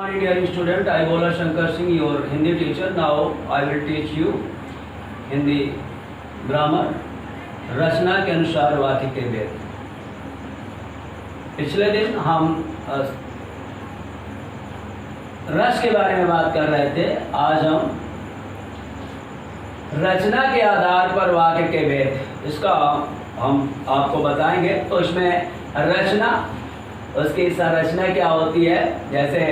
morning, dear student. I Bola Shankar Singh, your Hindi teacher. Now I will teach you Hindi grammar. रचना के अनुसार वाक्य के भेद। पिछले दिन हम रस के बारे में बात कर रहे थे। आज हम रचना के आधार पर वाक्य के भेद इसका हम आपको बताएंगे। तो इसमें रचना, उसकी संरचना क्या होती है, जैसे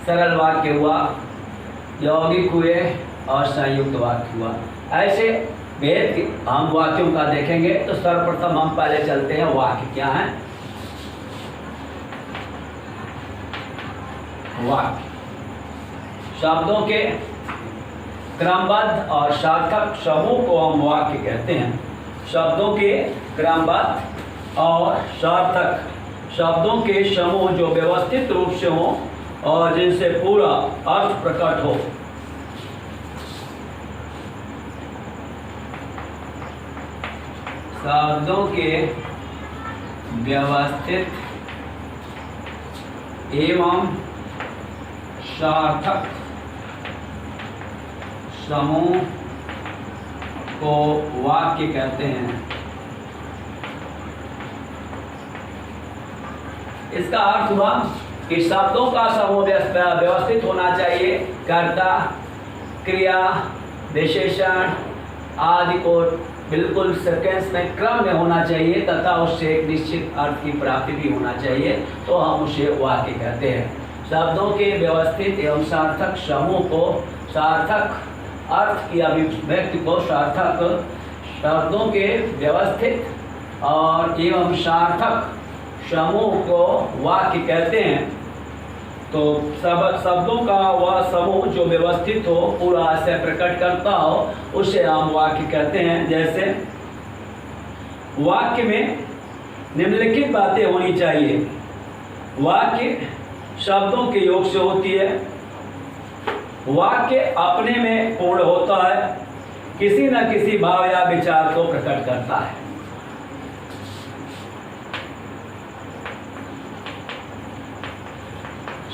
सरल वाक्य हुआ, यौगिक हुए और संयुक्त वाक्य हुआ। ऐसे भेद हम वाक्यों का देखेंगे। तो सर्वप्रथम हम पहले चलते हैं वाक्य क्या है। वाक्य शब्दों के क्रमबद्ध और सार्थक समूह को हम वाक्य कहते हैं। शब्दों के क्रमबद्ध और सार्थक शब्दों के समूह जो व्यवस्थित रूप से हो और जिनसे पूरा अर्थ प्रकट हो। शब्दों के व्यवस्थित एवं सार्थक समूह को वाक्य कहते हैं। इसका अर्थ हुआ कि शब्दों का समूह व्यवस्थित होना चाहिए। कर्ता, क्रिया, विशेषण आदि को बिल्कुल सीक्वेंस में क्रम में होना चाहिए तथा उससे एक निश्चित अर्थ की प्राप्ति भी होना चाहिए, तो हम उसे वाक्य कहते हैं। शब्दों के व्यवस्थित एवं सार्थक समूह को, सार्थक अर्थ की अभिव्यक्ति को, सार्थक शब्दों के व्यवस्थित और एवं सार्थक समूह को वाक्य कहते हैं। तो शब्दों का वह समूह जो व्यवस्थित हो, पूरा आशय प्रकट करता हो, उसे हम वाक्य कहते हैं। जैसे वाक्य में निम्नलिखित बातें होनी चाहिए। वाक्य शब्दों के योग से होती है। वाक्य अपने में पूर्ण होता है, किसी न किसी भाव या विचार को प्रकट करता है।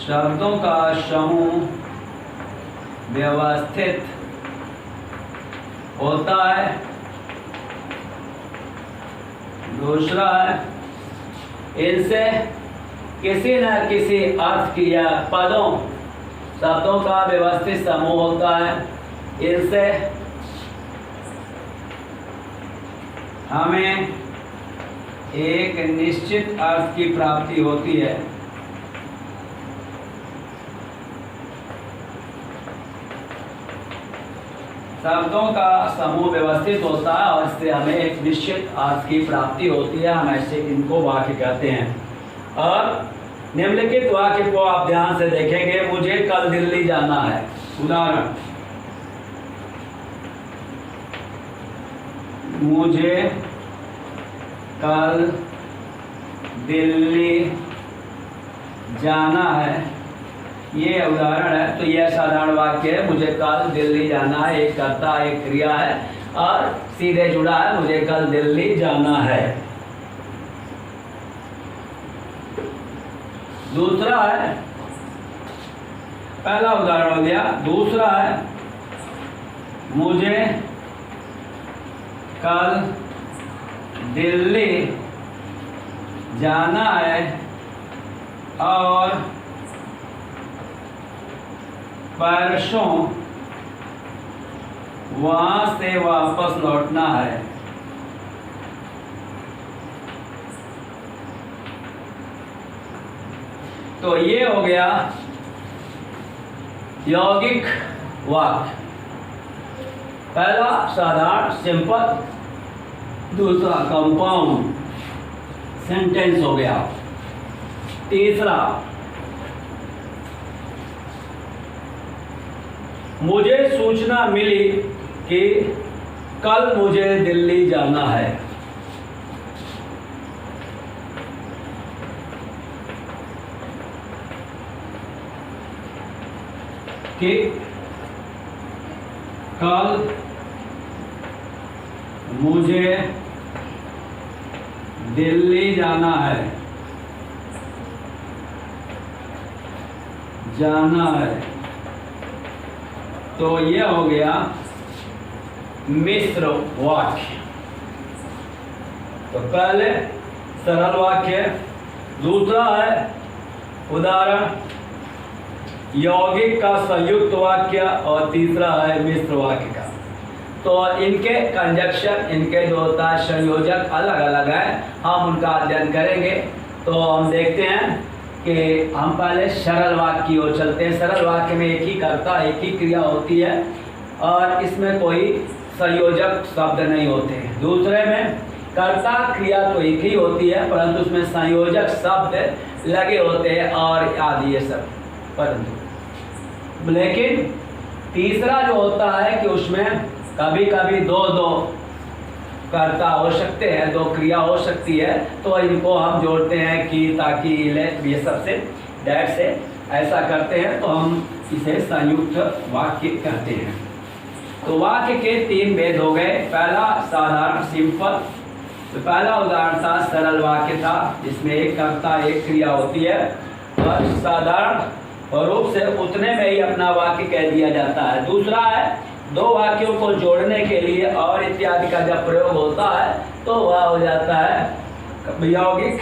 शब्दों का समूह व्यवस्थित होता है। दूसरा है, इनसे किसी न किसी अर्थ की या पदों, शब्दों का व्यवस्थित समूह होता है। इनसे हमें एक निश्चित अर्थ की प्राप्ति होती है। शब्दों का समूह व्यवस्थित होता है और इससे हमें एक निश्चित अर्थ की प्राप्ति होती है। हम ऐसे इनको वाक्य कहते हैं। और निम्नलिखित वाक्य को आप ध्यान से देखेंगे। मुझे कल दिल्ली जाना है। उदाहरण, मुझे कल दिल्ली जाना है, ये उदाहरण है। तो यह साधारण वाक्य है। मुझे कल दिल्ली जाना है, एक कर्ता एक क्रिया है और सीधे जुड़ा है, मुझे कल दिल्ली जाना है। दूसरा है, पहला उदाहरण हो गया। दूसरा है, मुझे कल दिल्ली जाना है और परसों वहां से वापस लौटना है। तो ये हो गया यौगिक वाक्य। पहला साधारण सिंपल, दूसरा कंपाउंड सेंटेंस हो गया। तीसरा, मुझे सूचना मिली कि कल मुझे दिल्ली जाना है। कि कल मुझे दिल्ली जाना है। जाना है। तो ये हो गया मिश्र वाक्य। तो पहले सरल वाक्य, दूसरा है उदाहरण यौगिक का संयुक्त वाक्य, और तीसरा है मिश्र वाक्य का। तो इनके कंजक्शन, इनके जो होता है संयोजक अलग अलग है, हम उनका अध्ययन करेंगे। तो हम देखते हैं कि हम पहले सरल वाक्य की ओर चलते हैं। सरल वाक्य में एक ही कर्ता, एक ही क्रिया होती है और इसमें कोई संयोजक शब्द नहीं होते हैं। दूसरे में कर्ता क्रिया तो एक ही होती है परंतु उसमें संयोजक शब्द लगे होते हैं और आदि ये सब। परंतु लेकिन तीसरा जो होता है कि उसमें कभी कभी दो कर्ता हो सकते हैं, दो क्रिया हो सकती है, तो इनको हम जोड़ते हैं कि ताकि ये सबसे डैट से ऐसा करते हैं तो हम इसे संयुक्त वाक्य कहते हैं। तो वाक्य के 3 भेद हो गए। पहला साधारण सिंपल, तो पहला उदाहरण था सरल वाक्य था जिसमें एक कर्ता एक क्रिया होती है और साधारण रूप से उतने में ही अपना वाक्य कह दिया जाता है। दूसरा है दो वाक्यों को जोड़ने के लिए और इत्यादि का जब प्रयोग होता है तो वह हो जाता है यौगिक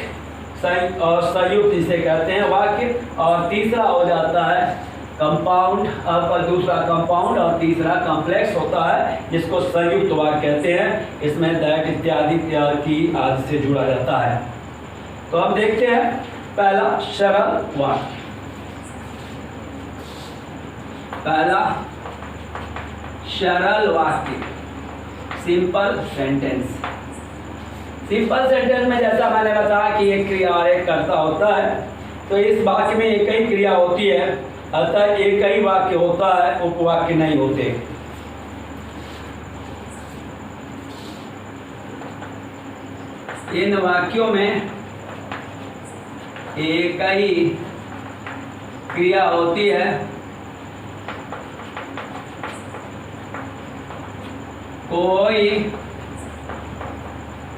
और संयुक्त जिसे कहते हैं वाक्य, और तीसरा हो जाता है कंपाउंड, पर दूसरा कंपाउंड और तीसरा कॉम्प्लेक्स होता है जिसको संयुक्त वाक्य कहते हैं। इसमें दैट इत्यादि की आदि से जुड़ा जाता है। तो हम देखते हैं पहला सरल वाक्य। पहला सरल वाक्य, सिंपल सेंटेंस। सिंपल सेंटेंस में जैसा मैंने बताया कि एक क्रिया और एक कर्ता होता है, तो इस वाक्य में एक ही क्रिया होती है, अतः एक ही वाक्य होता है, उपवाक्य नहीं होते। इन वाक्यों में एक ही क्रिया होती है, कोई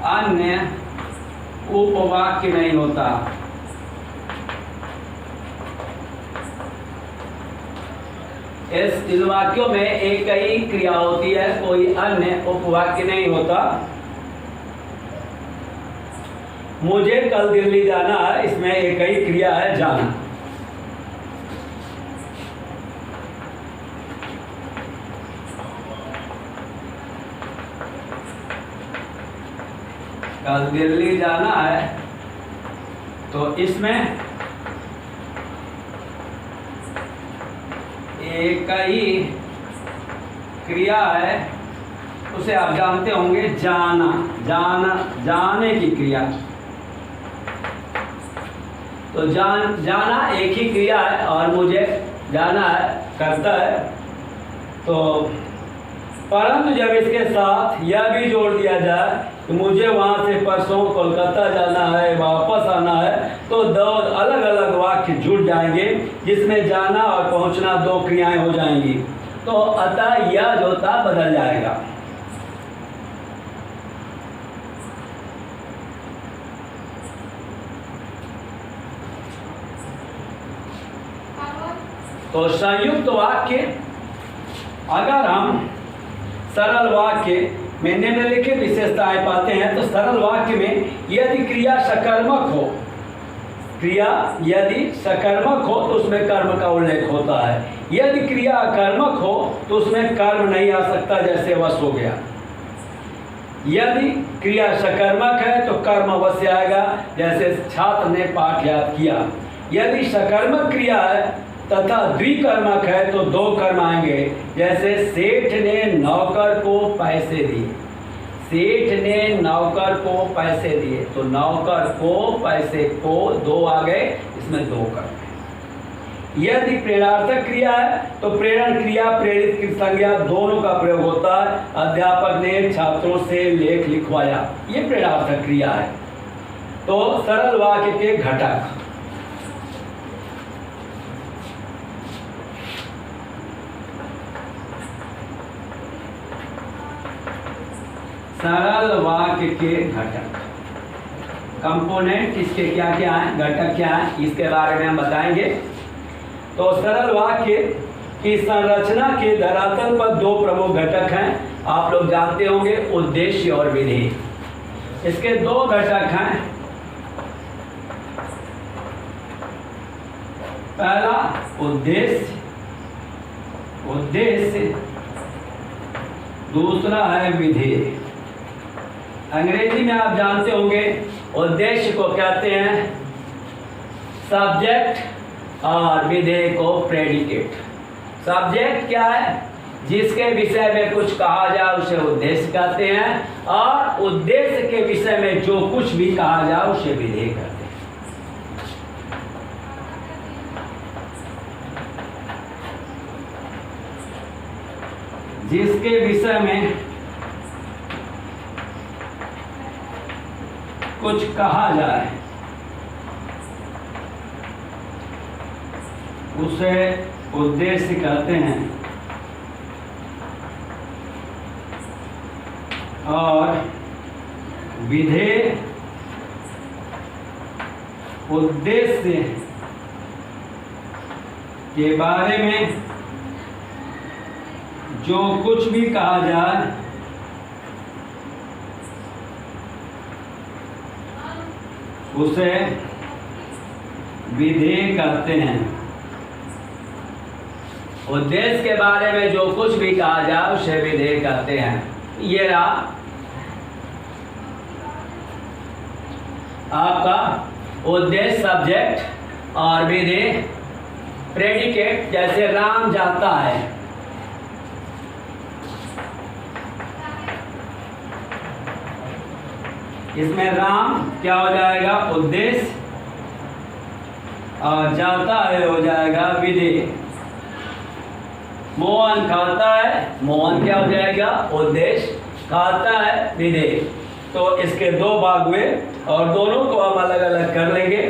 अन्य उपवाक्य नहीं होता। इन वाक्यों में एक ही क्रिया होती है, कोई अन्य उपवाक्य नहीं होता। मुझे कल दिल्ली जाना है, इसमें एक ही क्रिया है जाना। कल दिल्ली जाना है, तो इसमें एक ही क्रिया है, उसे आप जानते होंगे जाना, जाने की क्रिया। तो जाना एक ही क्रिया है और मुझे जाना है करता है। तो परंतु जब इसके साथ यह भी जोड़ दिया जाए कि मुझे वहाँ से परसों कोलकाता जाना है, वापस आना है, तो दो अलग अलग वाक्य जुड़ जाएंगे जिसमें जाना और पहुँचना दो क्रियाएं हो जाएंगी। तो अतः यह जो था बदल जाएगा। तो संयुक्त वाक्य, अगर हम सरल वाक्य में निम्नलिखित विशेषताएं पाते हैं, तो सरल वाक्य में यदि क्रिया सकर्मक हो, क्रिया यदि सकर्मक हो तो उसमें कर्म का उल्लेख होता है। यदि क्रिया अकर्मक हो तो उसमें कर्म नहीं आ सकता, जैसे वश हो गया। यदि क्रिया सकर्मक है तो कर्म अवश्य आएगा, जैसे छात्र ने पाठ याद किया। यदि सकर्मक क्रिया है तथा द्विकर्मक है तो दो कर्म आएंगे, जैसे सेठ ने नौकर को पैसे दिए। सेठ ने नौकर को पैसे दिए, तो नौकर को पैसे को दो आ गए, इसमें दो कर्म है। यदि प्रेरणार्थक क्रिया है तो प्रेरण क्रिया प्रेरित की संज्ञा दोनों का प्रयोग होता है। अध्यापक ने छात्रों से लेख लिखवाया, ये प्रेरणार्थक क्रिया है। तो सरल वाक्य के घटक, सरल वाक्य के घटक, कंपोनेंट इसके क्या क्या हैं, घटक क्या हैं, इसके बारे में हम बताएंगे। तो सरल वाक्य कि संरचना के धरातल पर दो प्रमुख घटक हैं, आप लोग जानते होंगे, उद्देश्य और विधि। इसके दो घटक हैं, पहला उद्देश्य, दूसरा है विधि। अंग्रेजी में आप जानते होंगे उद्देश्य को कहते हैं सब्जेक्ट और विधेय को प्रेडिकेट। सब्जेक्ट क्या है? जिसके विषय में कुछ कहा जाए उसे उद्देश्य कहते हैं, और उद्देश्य के विषय में जो कुछ भी कहा जाए उसे विधेय कहते हैं। जिसके विषय में कुछ कहा जाए उसे उद्देश्य कहते हैं, और विधेय उद्देश्य के बारे में जो कुछ भी कहा जाए उसे विधेय कहते हैं। उद्देश्य के बारे में जो कुछ भी कहा जाए उसे विधेय कहते हैं। ये रहा आपका उद्देश्य सब्जेक्ट और विधेय प्रेडिकेट। जैसे राम जाता है, इसमें राम क्या हो जाएगा? उद्देश्य, और जाता है हो जाएगा विधेय। मोहन खाता है, मोहन क्या हो जाएगा? उद्देश्य, खाता है विधेय। तो इसके दो भाग हुए और दोनों को हम अलग अलग कर लेंगे।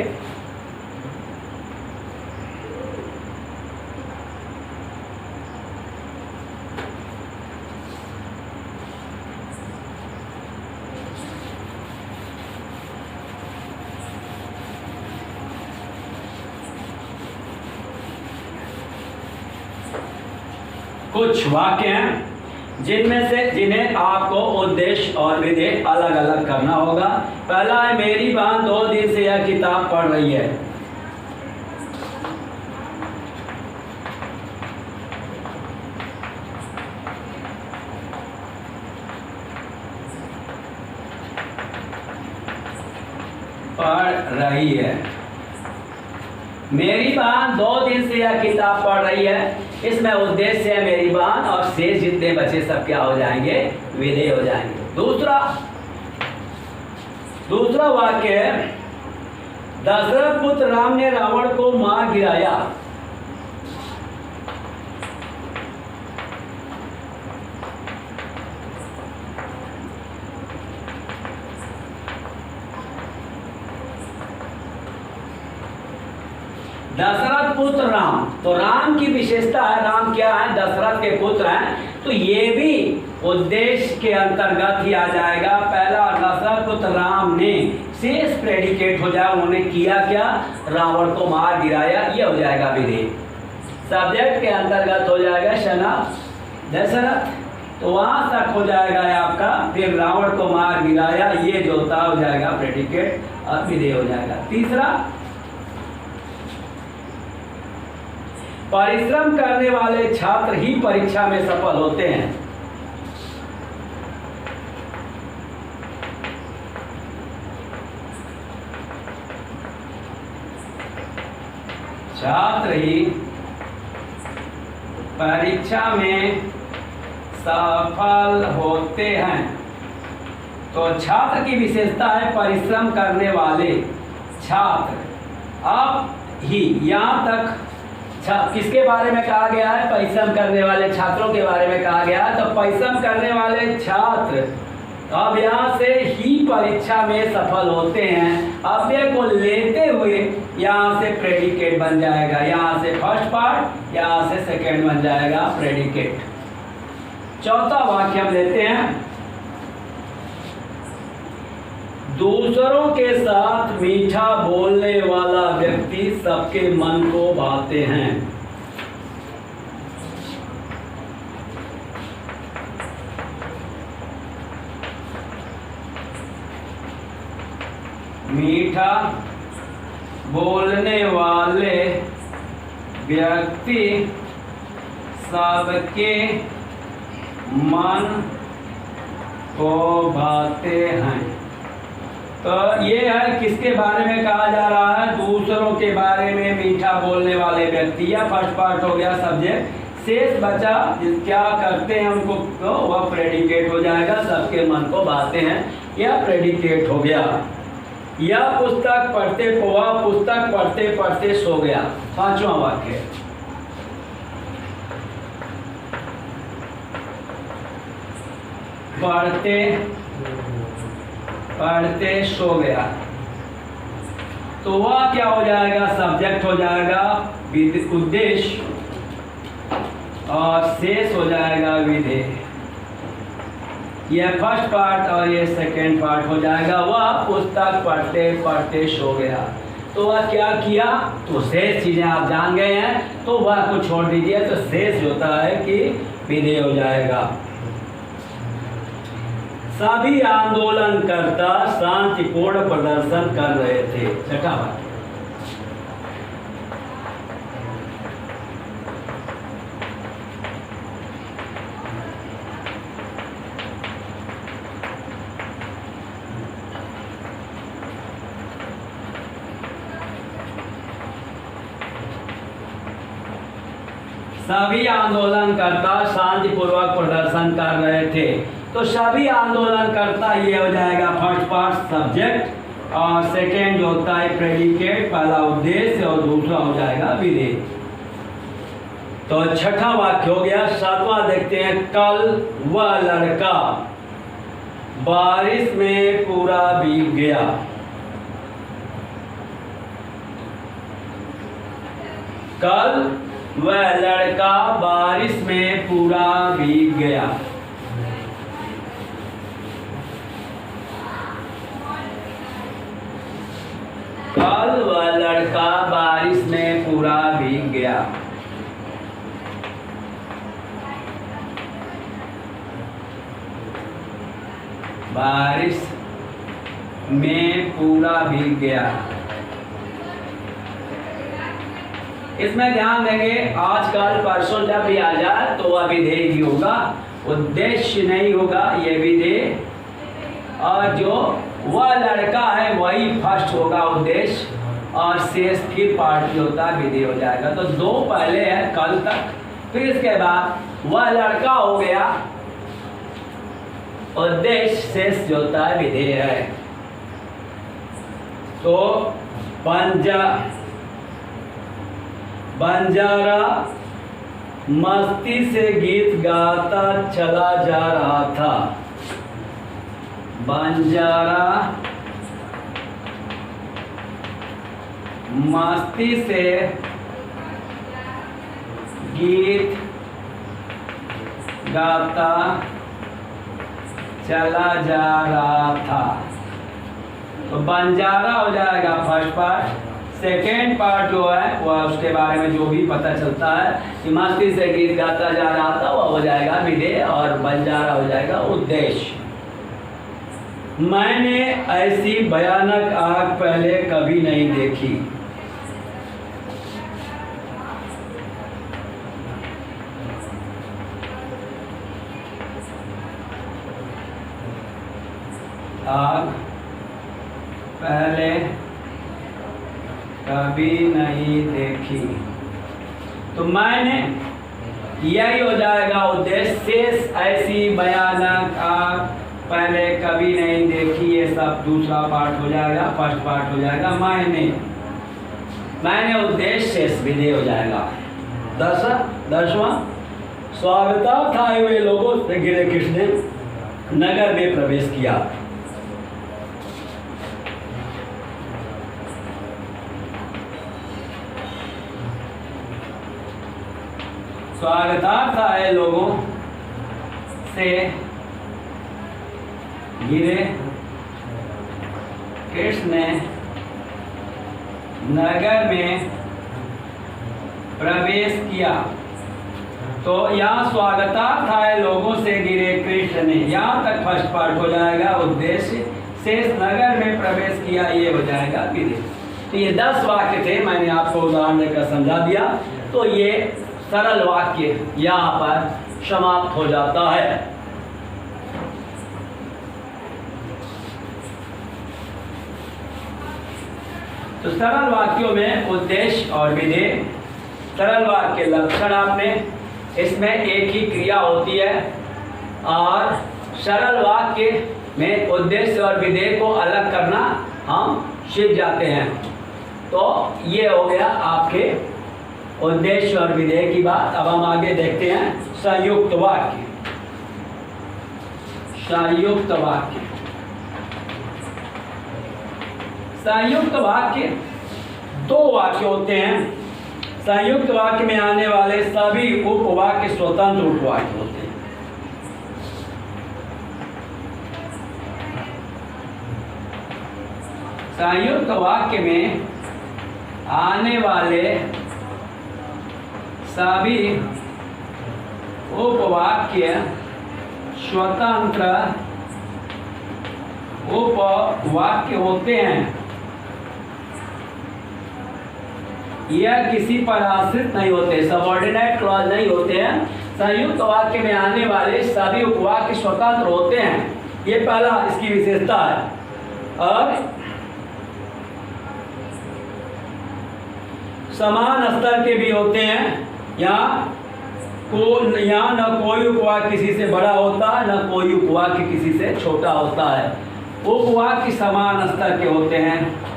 कुछ वाक्य हैं जिन्हें आपको उद्देश्य और विधेय अलग अलग करना होगा। पहला है, मेरी बहन 2 दिन से यह किताब पढ़ रही है। पढ़ रही है। मेरी बहन 2 दिन से यह किताब पढ़ रही है, इसमें उद्देश्य है मेरी बहन, और शेष जितने बचे सब क्या हो जाएंगे? विधेय हो जाएंगे। दूसरा वाक्य है, दशरथ पुत्र राम ने रावण को मार गिराया। दशरथ पुत्र राम, तो राम की विशेषता है, राम क्या है? दशरथ के पुत्र हैं, तो ये भी उद्देश्य के अंतर्गत ही आ जाएगा। पहला दशरथ पुत्र राम ने, शेष प्रेडिकेट हो जाए, उन्होंने किया क्या? रावण को मार गिराया, ये हो जाएगा विधेय। सब्जेक्ट के अंतर्गत हो जाएगा शना दशरथ, तो वहां तक हो जाएगा आपका। फिर रावण को मार गिराया, ये जो होता हो जाएगा प्रेडिकेट, और विधेय हो जाएगा। तीसरा, परिश्रम करने वाले छात्र ही परीक्षा में सफल होते हैं। छात्र ही परीक्षा में सफल होते हैं। तो छात्र की विशेषता है परिश्रम करने वाले छात्र। अब ही यहाँ तक किसके बारे में कहा गया है? परिश्रम करने वाले छात्रों के बारे में कहा गया है। तो परिश्रम करने वाले छात्र अब यहाँ से ही परीक्षा में सफल होते हैं। अव्यय को लेते हुए यहाँ से प्रेडिकेट बन जाएगा, यहाँ से फर्स्ट पार्ट, यहाँ से सेकेंड बन जाएगा प्रेडिकेट। चौथा वाक्य हम लेते हैं, दूसरों के साथ मीठा बोलने वाला व्यक्ति सबके मन को भाते हैं। मीठा बोलने वाले व्यक्ति सबके मन को भाते हैं। तो ये है किसके बारे में कहा जा रहा है? दूसरों के बारे में मीठा बोलने वाले व्यक्ति। या फर्स्ट पार्ट हो गया सब्जेक्ट, शेष बचा क्या करते हैं हमको, तो वह प्रेडिकेट हो जाएगा, सबके मन को भाते हैं, यह प्रेडिकेट हो गया। यह पुस्तक पढ़ते वह पुस्तक पढ़ते पढ़ते सो गया, पांचवा वाक्य। पढ़ते पढ़ते सो गया, तो वह क्या हो जाएगा? सब्जेक्ट हो जाएगा उद्देश्य, और शेष हो जाएगा विधेय। यह फर्स्ट पार्ट और ये सेकेंड पार्ट हो जाएगा। वह पुस्तक पढ़ते पढ़ते सो गया, तो वह क्या किया? तो शेष चीजें आप जान गए हैं, तो वह को छोड़ दीजिए, तो शेष होता है कि विधेय हो जाएगा। सभी आंदोलनकर्ता शांतिपूर्ण प्रदर्शन कर रहे थे, छठा वाक्य। सभी आंदोलनकर्ता शांतिपूर्वक प्रदर्शन कर रहे थे, तो सभी आंदोलनकर्ता ये हो जाएगा फर्स्ट पार्ट सब्जेक्ट, और सेकेंड जो होता है प्रेडिकेट, पहला उद्देश्य और दूसरा हो जाएगा विधेय। तो छठा वाक्य हो गया। सातवां देखते हैं। कल वह लड़का बारिश में पूरा भीग गया। कल वह लड़का बारिश में पूरा भीग गया। कल वह लड़का बारिश में पूरा भीग गया। बारिश में पूरा भीग गया। इसमें ध्यान देंगे, आजकल परसों जब भी आ जाए तो वह विधेय ही होगा, उद्देश्य नहीं होगा, ये विधेय। और जो वह लड़का है वही फर्स्ट होगा उद्देश्य, और शेष फिर पार्ट जो होता है विधेय हो जाएगा। तो दो पहले है कल तक, फिर इसके बाद वह लड़का हो गया उद्देश्य, शेष जो होता है विधेय है। तो बंजारा मस्ती से गीत गाता चला जा रहा था। बंजारा मस्ती से गीत गाता चला जा रहा था। तो बंजारा हो जाएगा फर्स्ट पार्ट, सेकेंड पार्ट जो है वह उसके बारे में जो भी पता चलता है कि मस्ती से गीत गाता जा रहा था, वह हो जाएगा विधेय, और बंजारा हो जाएगा उद्देश्य। मैंने ऐसी भयानक आग पहले कभी नहीं देखी। आग पहले कभी नहीं देखी, तो मैंने यही हो जाएगा उद्देश्य। शेष ऐसी भयानक आग पहले कभी नहीं देखी, ये सब दूसरा पार्ट हो जाएगा, फर्स्ट पार्ट हो जाएगा। मैंने उद्देश्य, शेष विधेय हो जाएगा। दसवां स्वागतार्थ आए हुए लोगों से गिरे कृष्ण ने नगर में प्रवेश किया। स्वागतार्थ आए लोगों से गिरे कृष्ण ने नगर में प्रवेश किया। तो यहाँ स्वागतार्थ आए लोगों से गिरे कृष्ण ने, यहाँ तक फर्स्ट पार्ट हो जाएगा उद्देश्य, शेष नगर में प्रवेश किया, ये हो जाएगा विदेश। तो ये 10 वाक्य थे, मैंने आपको उदाहरण देकर समझा दिया। तो ये सरल वाक्य यहाँ पर समाप्त हो जाता है। तो सरल वाक्यों में उद्देश्य और विधेय। सरल वाक्य लक्षण आपने, इसमें एक ही क्रिया होती है, और सरल वाक्य में उद्देश्य और विधेय को अलग करना हम सीख जाते हैं। तो ये हो गया आपके उद्देश्य और विधेय की बात। अब हम आगे देखते हैं संयुक्त वाक्य। संयुक्त वाक्य, संयुक्त वाक्य 2 वाक्य होते हैं। संयुक्त वाक्य में आने वाले सभी उपवाक्य स्वतंत्र उपवाक्य होते हैं। संयुक्त वाक्य में आने वाले सभी उपवाक्य स्वतंत्र उपवाक्य होते हैं। यह किसी पर आश्रित नहीं होते, सबऑर्डिनेट क्लॉज नहीं होते हैं। संयुक्त वाक्य में आने वाले सभी उपवाक्य स्वतंत्र होते हैं, ये पहला इसकी विशेषता है। और समान स्तर के भी होते हैं। यहाँ न कोई उपवाक्य किसी से बड़ा होता है, न कोई उपवाक्य किसी से छोटा होता है। उपवाक्य समान स्तर के होते हैं।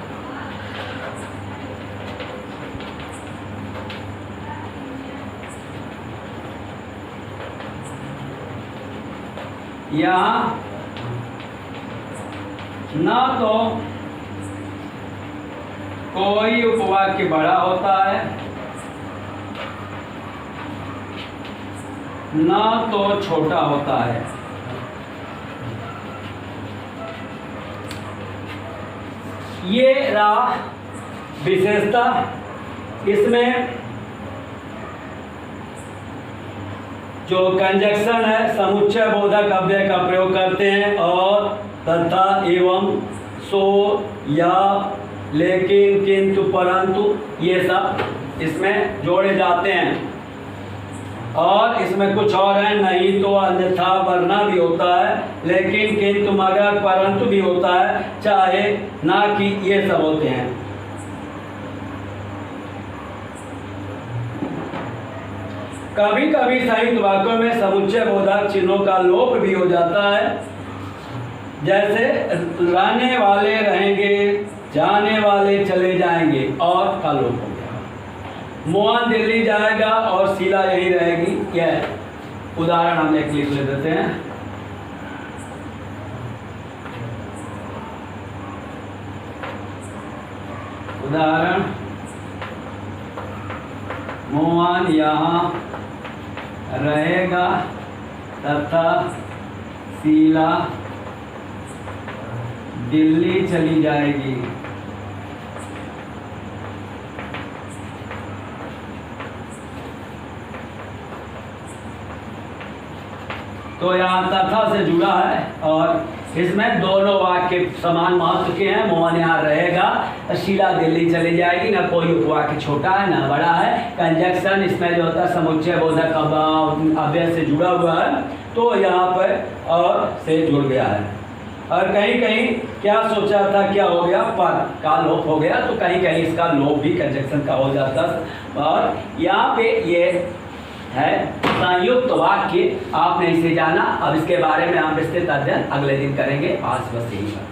यहाँ न तो कोई उपवाक्य बड़ा होता है, न तो छोटा होता है। ये रहा विशेषता। इसमें जो कंजक्शन है, समुच्चय बोधक अव्यय का प्रयोग करते हैं, और तथा, एवं, सो, या, लेकिन, किंतु, परंतु, ये सब इसमें जोड़े जाते हैं। और इसमें कुछ और है, नहीं तो, अन्यथा, वरना भी होता है, लेकिन, किंतु, मगर, परंतु भी होता है, चाहे, ना कि, ये सब होते हैं। कभी कभी संयुक्त वाक्यों में समुच्चय बोधक चिन्हों का लोप भी हो जाता है, जैसे रहने वाले रहेंगे, जाने वाले चले जाएंगे, और का लोप हो गया। मोहन दिल्ली जाएगा और शीला यहीं रहेगी। यह उदाहरण हम एक लिख देते हैं। उदाहरण, मोहन यहाँ रहेगा तथा शीला दिल्ली चली जाएगी। तो यहाँ तथा से जुड़ा है, और इसमें दोनों वाक्य समान महत्व के हैं। मोहन यहाँ रहेगा, शीला दिल्ली चली जाएगी। ना कोई उपवाक्य छोटा है ना बड़ा है। कंजक्शन इसमें जो होता है समुच्चय बोधक अव्यय से जुड़ा हुआ है, तो यहाँ पर और से जुड़ गया है। और कहीं कहीं क्या सोचा था, क्या हो गया, पर का लोप हो गया, तो कहीं कहीं इसका लोप भी कंजक्शन का हो जाता है। और यहाँ पे ये है संयुक्त वाक्य, आपने इसे जाना। अब इसके बारे में हम विस्तृत अध्ययन अगले दिन करेंगे। आज बस यही है।